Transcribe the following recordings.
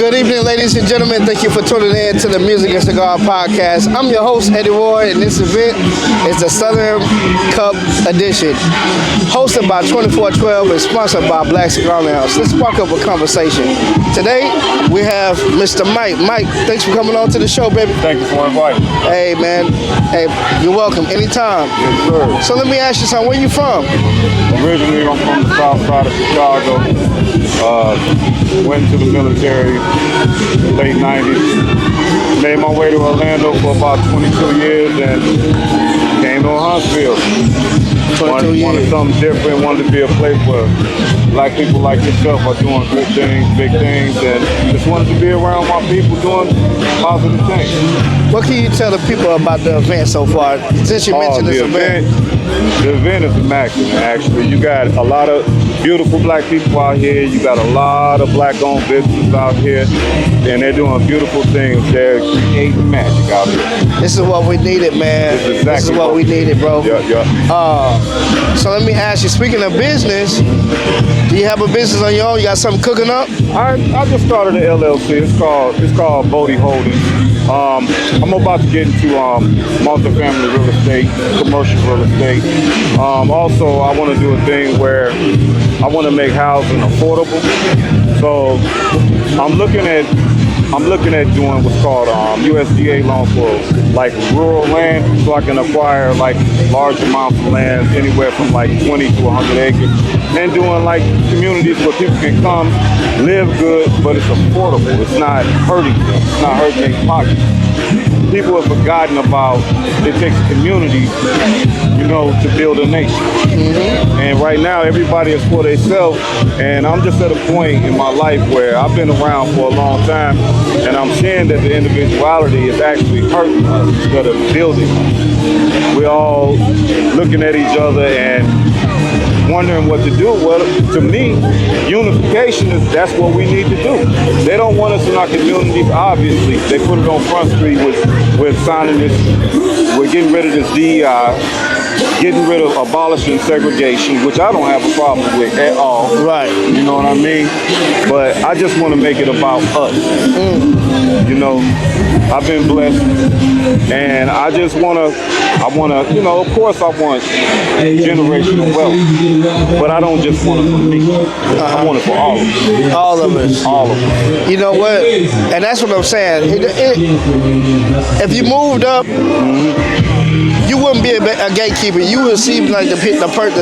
Good evening, ladies and gentlemen. Thank you for tuning in to the Music and Cigar Podcast. I'm your host, Eddie Roy, and this event is the Southern Cup Edition, hosted by 2412 and sponsored by Black Cigar Lounge. Let's spark up a conversation. Today, we have Mr. Mike. Mike, thanks for coming on to the show, baby. Thank you for inviting me. Hey, man. Hey, you're welcome. Anytime. Yes, sir. So let me ask you something. Where you from? Originally, I'm from the south side of Chicago. Went to the military late 90s. Made my way to Orlando for about 22 years and came to Huntsville. Wanted something different, wanted to be a place where black people like yourself are doing good things, big things, and just wanted to be around my people doing positive things. What can you tell the people about the event so far, since you mentioned this event? The event is immaculate, actually. You got a lot of beautiful black people out here. You got a lot of black-owned businesses out here, and they're doing beautiful things. They're creating magic out here. This is what we needed, man. This is what we needed, bro. Yeah. So let me ask you, speaking of business, do you have a business on your own? You got something cooking up? I just started an LLC. It's called Bodie Holdings. I'm about to get into multifamily real estate, commercial real estate. Also, I want to do a thing where I want to make housing affordable. So I'm looking at doing what's called USDA loan for like rural land, so I can acquire like large amounts of land, anywhere from like 20 to 100 acres, and doing like communities where people can come, live good, but it's affordable. It's not hurting them. It's not hurting their pockets. People have forgotten about it takes a community, to build a nation. Mm-hmm. And right now, everybody is for themselves. And I'm just at a point in my life where I've been around for a long time, and I'm seeing that the individuality is actually hurting us instead of building us. We're all looking at each other and wondering what to do. Well, to me, unification that's what we need to do. They don't want us in our communities, obviously. They put it on Front Street with signing this, we're getting rid of this DEI, getting rid of abolishing segregation, which I don't have a problem with at all. Right. You know what I mean? But I just want to make it about us. I've been blessed, and I want to, of course I want generational wealth, but I don't just want it for me. I want it for all of us. All of us. All of us. You know what? And that's what I'm saying. If you moved up, you wouldn't be a gatekeeper. You would seem like the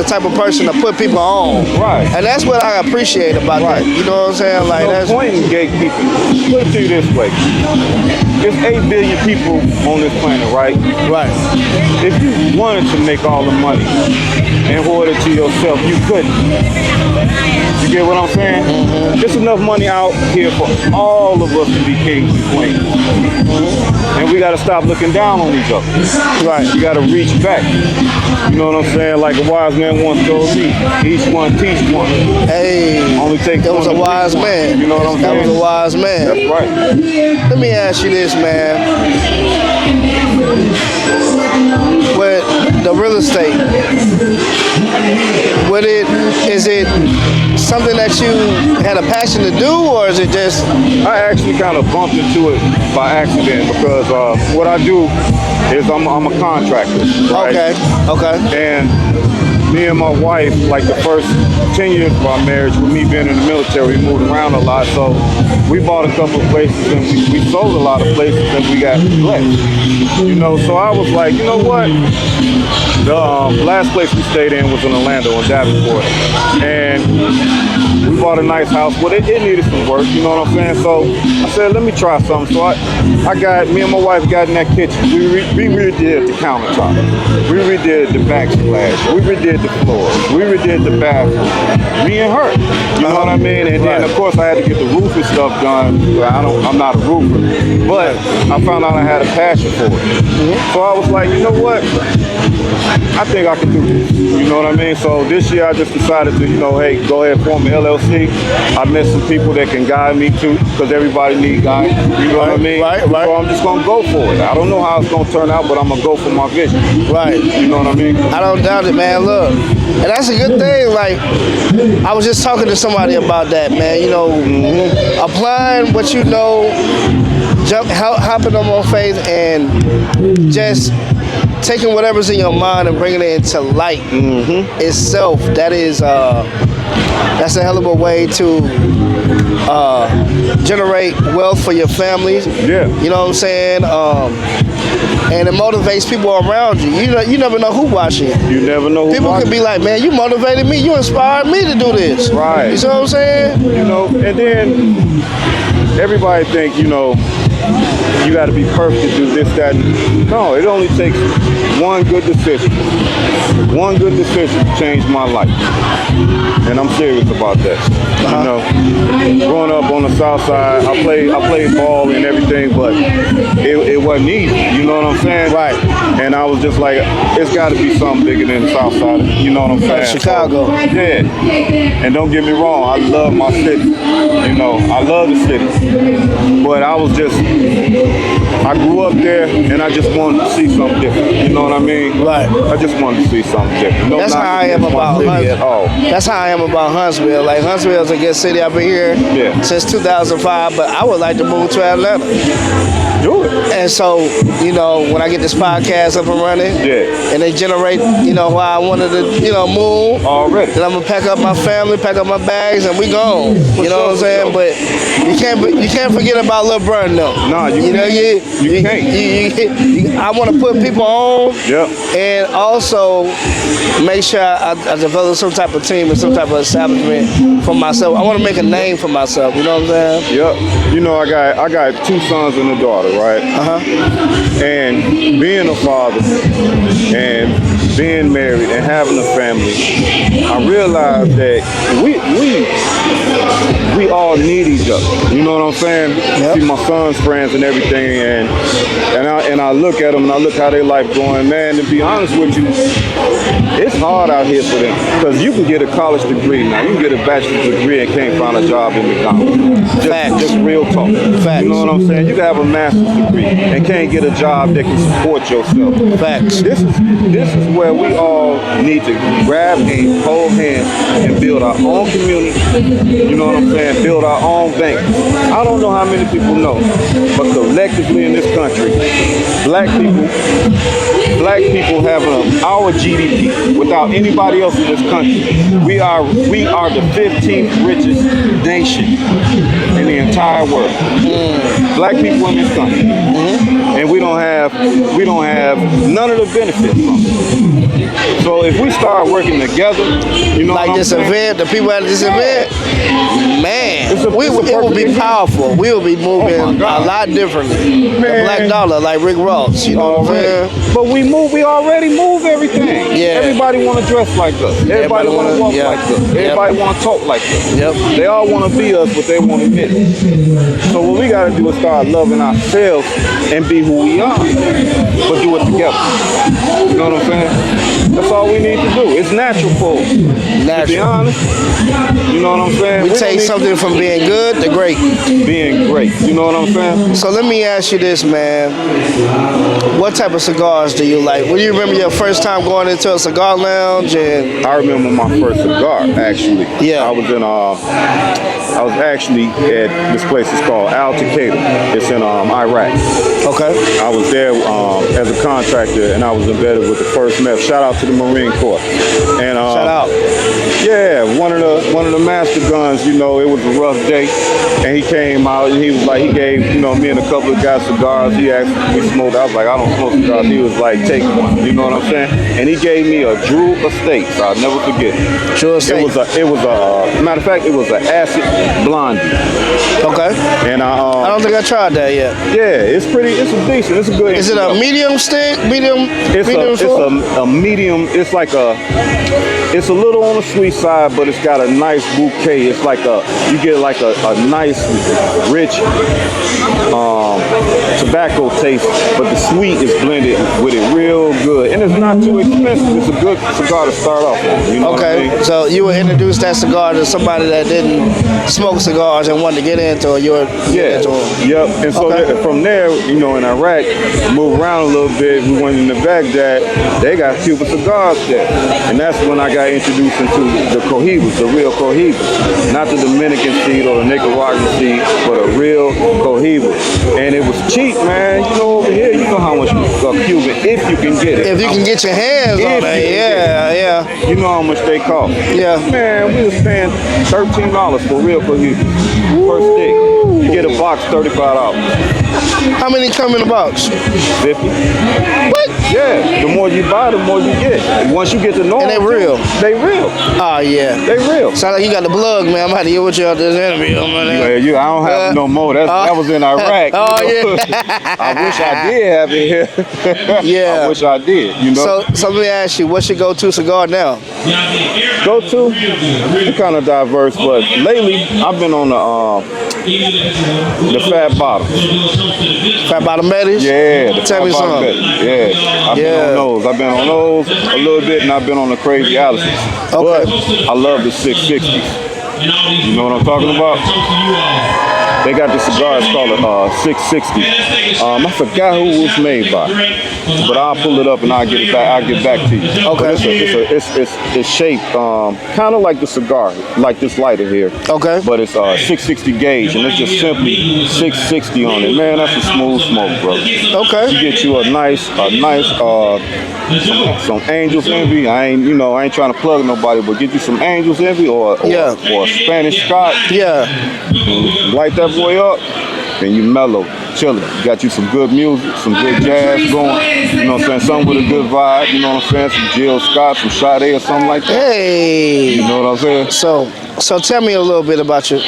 type of person to put people on. Right. And that's what I appreciate about that. You know what I'm saying? Like no point in gatekeeping. Put it to you this way. There's 8 billion people on this planet, right? Right. If you wanted to make all the money and hoard it to yourself, you couldn't. You get what I'm saying? Mm-hmm. There's enough money out here for all of us to be kings and queens. Mm-hmm. And we got to stop looking down on each other. Right. You got to reach back. You know what I'm saying? Like a wise man once told me, each one teach one. Hey, only take that was a wise man. You know what I'm saying? That was a wise man. That's right. Let me ask you this, man. With the real estate, is it something that you had a passion to do, or is it just? I actually kind of bumped into it by accident because what I do is I'm a contractor. Right? Okay. And me and my wife, like the first 10 years of our marriage, with me being in the military, we moved around a lot. So we bought a couple of places and we sold a lot of places and we got blessed. So I was like, you know what? The last place we stayed in was in Orlando in Davenport. And we bought a nice house, but it needed some work, you know what I'm saying? So I said, let me try something. So me and my wife got in that kitchen. We redid the countertop. We redid the backsplash. We redid the floors. We redid the bathroom. Me and her. You know what I mean? And then of course I had to get the roofing stuff done. I'm not a roofer. But I found out I had a passion for it. So I was like, you know what? I think I can do this. You know what I mean? So this year I just decided to, hey, go ahead and form an LLC. LLC. I met some people that can guide me too, because everybody needs guidance. You know what I mean? Right. So I'm just gonna go for it. I don't know how it's gonna turn out, but I'm gonna go for my vision. Right. You know what I mean? I don't doubt it, man. Look, and that's a good thing. Like, I was just talking to somebody about that, man. You know, applying what you know, hopping on more faith, and just taking whatever's in your mind and bringing it into light itself. That is, that's a hell of a way to generate wealth for your families. Yeah. You know what I'm saying? And it motivates people around you. You never know who watching. You never know who People watching. could be like, man, you motivated me. You inspired me to do this. Right. You see what I'm saying? You know, and then everybody think, you know, you got to be perfect to do this, that. No, it only takes one good decision. One good decision to change my life. And I'm serious about that. You know, growing up on the South Side, I played ball and everything, but it wasn't easy. You know what I'm saying? Right. And I was just like, it's got to be something bigger than the South Side. You know what I'm saying? Chicago. So, yeah. And don't get me wrong, I love my city. You know, I love the city. But I was just, I grew up there and I just wanted to see something different. You know what I mean? Right. I just wanted to see something different. No, That's how I am about Huntsville. That's how I am about Huntsville. Like, Huntsville is a good city. I've been here since 2005, but I would like to move to Atlanta. Do it. And so, you know, when I get this podcast up and running, and they generate, you know, why I wanted to, you know, move, already, then I'm gonna pack up my family, pack up my bags, and we gone. You know what I'm saying? But you can't forget about Lil Brun though. Nah, you can't. I want to put people on, and also make sure I develop some type of team and some type of establishment for myself. I want to make a name for myself. You know what I'm saying? Yep. You know, I got 2 sons and a daughter, right? And being a father and being married and having a family, I realized that we all need each other. You know what I'm saying? See my son's friends and everything, and I look at them and I look how their life going. Man, to be honest with you, it's hard out here for them, because you can get a college degree now. You can get a bachelor's degree and can't find a job in McDonald's. Just real talk. Facts. You know what I'm saying? You can have a master's degree and can't get a job that can support yourself. Facts. This is where we all need to grab and hold hands and build our own community. You know what I'm saying? Build our own bank. I don't know how many people know, but collectively in this country, black people have our GDP without anybody else in this country. We are the 15th richest nation in the entire world. Black people in this country, and we don't have none of the benefits from it. So if we start working together, you know, like this event, the people at this event, man, it will be powerful. We will be moving a lot differently. The Black Dollar, like Rick Ross, you know what I'm saying? But we already move everything. Yeah. Everybody want to dress like us. Everybody want to walk like us. Everybody want to talk like us. They all want to be us, but they want to admit it. So what we got to do is start loving ourselves and be who we are, but do it together. You know what I'm saying? That's all we need to do. It's natural for us. To be honest. You know what I'm saying? We take something from being good to great. Being great. You know what I'm saying? So let me ask you this, man. What type of cigars do you like? Will you remember your first time going into a cigar lounge? And I remember my first cigar, actually. Yeah. I was actually at this place. It's called Al Takeda. It's in Iraq. Okay. I was there as a contractor, and I was embedded with the first meth. Shout out to the Marine Corps. And shout out. Yeah, one of the master guns. You know, it was a rough day, and he came out and he was like, he gave me and a couple of guys cigars. He asked if we smoked. I was like, I don't smoke cigars. He was like, take one. You know what I'm saying? And he gave me a Drew Estates. I'll never forget. Drew Estates. It was a matter of fact, it was an acid blondie. Okay. And I don't think I tried that yet. Yeah, it's decent. It's a good. Is it a medium stick? Medium? It's a medium. It's like a It's a little on the sweet side, but it's got a nice bouquet. It's like you get like a nice, rich tobacco taste, but the sweet is blended with it real good. And it's not too expensive. It's a good cigar to start off with. You know what I mean? So you would introduce that cigar to somebody that didn't smoke cigars and wanted to get into it. Yep. And so from there, in Iraq, moved around a little bit. We went into Baghdad. They got Cuban cigars there. And that's when I got introduced into the Cohibas, the real Cohibas. Not the Dominican seed or the Nicaraguan seed, but a real Cohiba. And it was cheap, man. Over here, you know how much Cuban, if you can get it. If you can get your hands on it, yeah. You know how much they cost. Yeah. Man, we was paying $13 for real Cohiba per stick. You get a box, $35. How many come in a box? 50. What? Yeah. The more you buy, the more you get. And once you get to know them, and they real. They real. Oh yeah. They real. Sound like you got the plug, man. I'm about to get with you out this interview, man. Yeah, I don't have no more. That was in Iraq. Yeah. I wish I did have it here. Yeah. I wish I did. So let me ask you, what's your go-to cigar now? Go-to? It's kind of diverse, but lately I've been on the Fat Bottom. Fat Bottom Betties? Yeah. Tell me something. Yeah. I've been on those. I've been on those a little bit, and I've been on the Crazy Alice's. Okay. But I love the 660s. You know what I'm talking about? They got the cigar, it's called a 660. I forgot who it was made by, but I'll pull it up and I'll get it back. I'll get back to you. Okay. It's shaped kind of like the cigar, like this lighter here. Okay. But it's 660 gauge, and it's just simply 660 on it. Man, that's a smooth smoke, bro. Okay. You get you a nice some Angel's Envy. I ain't trying to plug nobody, but get you some Angel's Envy or Spanish Scotch. Yeah. Light that boy up, and you mellow, chilling. Got you some good music, some good jazz going. You know what I'm saying? Something with a good vibe. You know what I'm saying? Some Jill Scott, some Sade or something like that. Hey. You know what I'm saying? So tell me a little bit about your.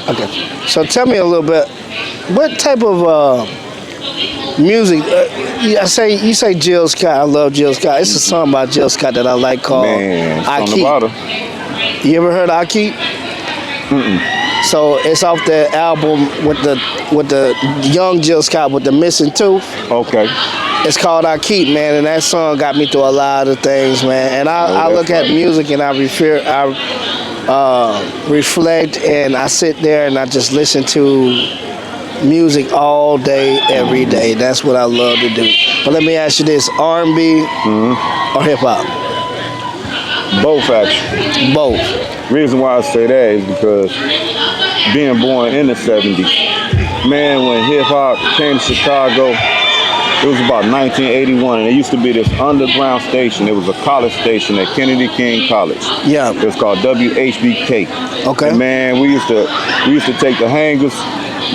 Okay. So tell me a little bit. What type of music? You say Jill Scott. I love Jill Scott. It's a song by Jill Scott that I like called I Keep. About her. You ever heard I Keep? So it's off the album with the young Jill Scott with the missing tooth. Okay. It's called I Keep, man, and that song got me through a lot of things, man. And I look at music and I reflect and I sit there and I just listen to music all day, every day. That's what I love to do. But let me ask you this: R&B or hip hop? Both, actually. Both. Reason why I say that is because being born in the 70s, man, when hip hop came to Chicago, it was about 1981, and there used to be this underground station. It was a college station at Kennedy King College. Yeah. It was called WHBK. Okay. And man, we used to take the hangers,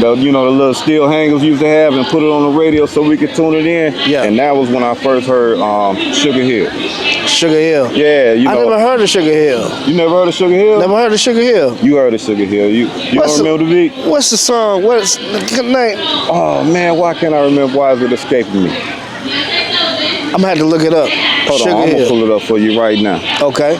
the little steel hangers we used to have, and put it on the radio so we could tune it in. Yeah. And that was when I first heard Sugar Hill. Sugar Hill. Yeah, I never heard of Sugar Hill. You never heard of Sugar Hill? Never heard of Sugar Hill. You heard of Sugar Hill. You don't remember the beat? What's the song? What's the name? Oh man, why can't I remember? Why is it escaping me? I'm gonna have to look it up. Hold on, I'm gonna pull it up for you right now. Okay.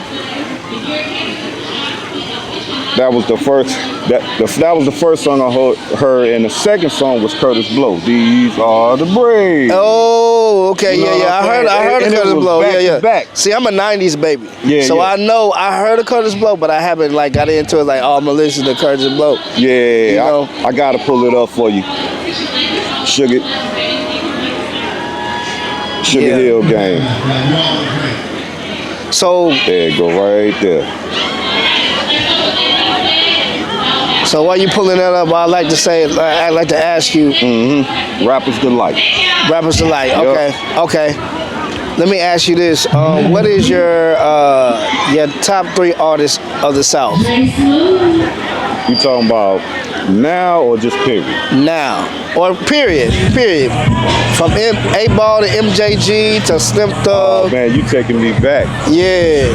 That was the first. That was the first song I heard, and the second song was Curtis Blow. These are the Braves. Oh, okay, You know what I'm I heard saying? of Curtis Blow. Back to back. See, I'm a '90s baby, Yeah, so yeah. I heard of Curtis Blow, but I haven't got into it. I'm gonna listen to Curtis Blow. Yeah, I gotta pull it up for you. Sugar Hill Gang. So there you go, right there. So while you pulling that up, I'd like to ask you. Rapper's Delight. Rapper's Delight. Yep. Okay. Let me ask you this: what is your top 3 artists of the South? You talking about Now or just period? Now. Or period. From 8 Ball to MJG to Slim Oh Thug. man, you taking me back. Yeah.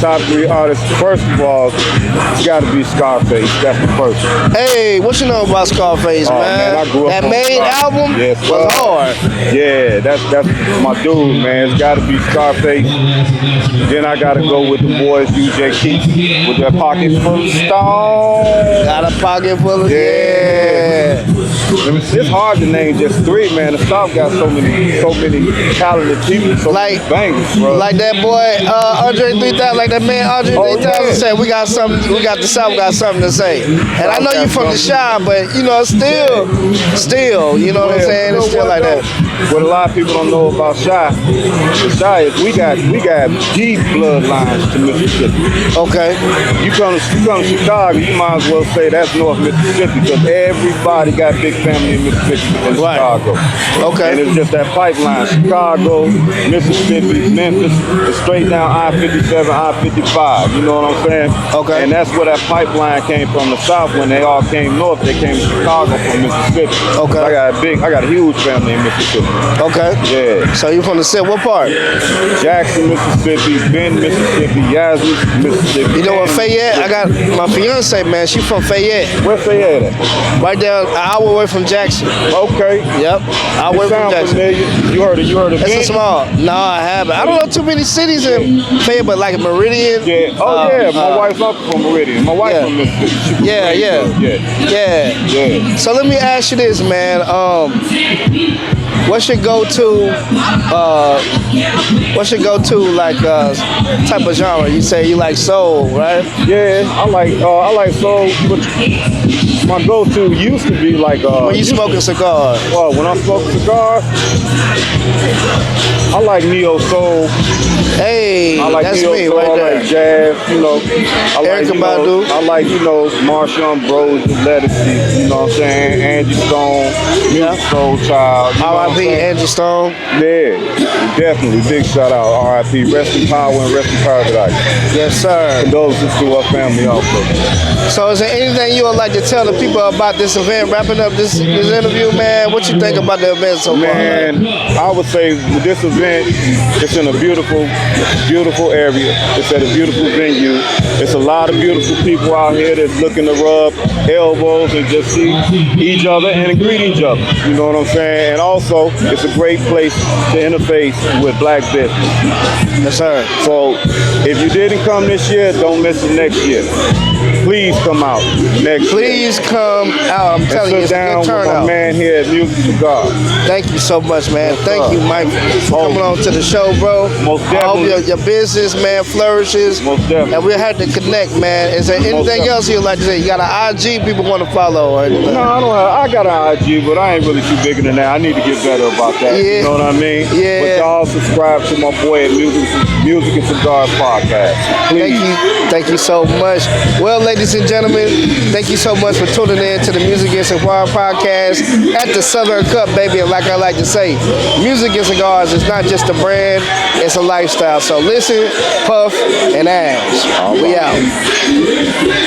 Top 3 artists. First of all, it's got to be Scarface. That's the first one. Hey, what you know about Scarface, Oh, man? I grew up That on main Scarface. album Yes, was sir. hard. Yeah, that's my dude, man. It's got to be Scarface. Then I got to go with the boys, UJ Keith, with their pockets full of stone. Got a pocket full of Yeah. It's hard to name just 3, man. The South got so many talented people, so Like- many bangers, bro. Like that boy Andre 3000, like that man Andre Oh, 3000 yeah. said, we got the South got something to say. And I know you from the South got Shy, but you know, still, you know what I'm saying? It's still like that. What a lot of people don't know about Shy, the Shy is we got deep bloodlines to Mississippi. Okay. You come to Chicago, you might as well say that's North Mississippi because everybody got big family in Mississippi in Right. Chicago. Okay. And it's just that pipeline, Chicago, Mississippi, Memphis, and straight down I-57, I-55. You know what I'm saying? Okay. And that's where that pipeline came from the South. When they all came north, they came to Chicago from Mississippi. Okay. I got a huge family in Mississippi. Okay. Yeah. So you from the city? What part? Jackson, Mississippi, Bend, Mississippi, Yazoo, Mississippi. You know what Fayette? I got my fiance, man. She from Fayette. Where Fayette at? Right there, an hour away from Jackson. Okay. Yep. Hour away It from sounds Jackson. familiar. You heard of It's a Bend? small. No, I haven't. I don't know too many cities in Fayette, but like Meridian. Yeah. Oh yeah. My wife's up from Meridian. My wife yeah. from Mississippi. She from Yeah, Meridian. yeah. Yeah. So let me ask you this, man. What's your go-to? Like type of genre? You say you like soul, right? Yeah. I like soul, but my go-to used to be like When you smoking cigars. Well, when I smoke cigars, I like neo soul. Hey, I like that's neo me soul. right I there. like jazz. You know, I like Erykah Badu. I like Marshawn Ambrose, Lettucey. You know what I'm saying? Angie Stone, Music Soul Child. You know what I'm R.I.P. saying? Angie Stone. Yeah, definitely. Big shout out. R.I.P. Rest in power and rest in paradise. Yes, sir. Condolences to our family also. So is there anything you would like to tell the people about this event? Wrapping up this interview, man. What you think about the event so far? Man, I would say with this event, it's in a beautiful area. It's at a beautiful venue. It's a lot of beautiful people out here that's looking to rub elbows and just see each other and greet each other. You know what I'm saying? And also, it's a great place to interface with black business. Yes, sir. So if you didn't come this year, don't miss it next year. Please come out next year. Please come out. I'm telling you, And it's sit a down good with my turnout. man here at Music Cigar. Thank you so much, man. Thank you, Mike, for coming on to the show, bro. Most I hope definitely. your business, man, flourishes. Most definitely. And we had to connect, man. Is there anything definitely. else you'd like to say? You got an IG people want to follow or anything? No, I don't have. I got an IG, but I ain't really too bigger than that. I need to get better about that. Yeah. You know what I mean? Yeah. But y'all subscribe to my boy at Music and Cigars podcast. Please. Thank you so much. Well, ladies and gentlemen, thank you so much for tuning in to the Music and Cigar podcast at the Southern Cup, baby. And like I like to say, Music and Cigars is not just a brand, it's a lifestyle. So listen, puff, and ash. We out.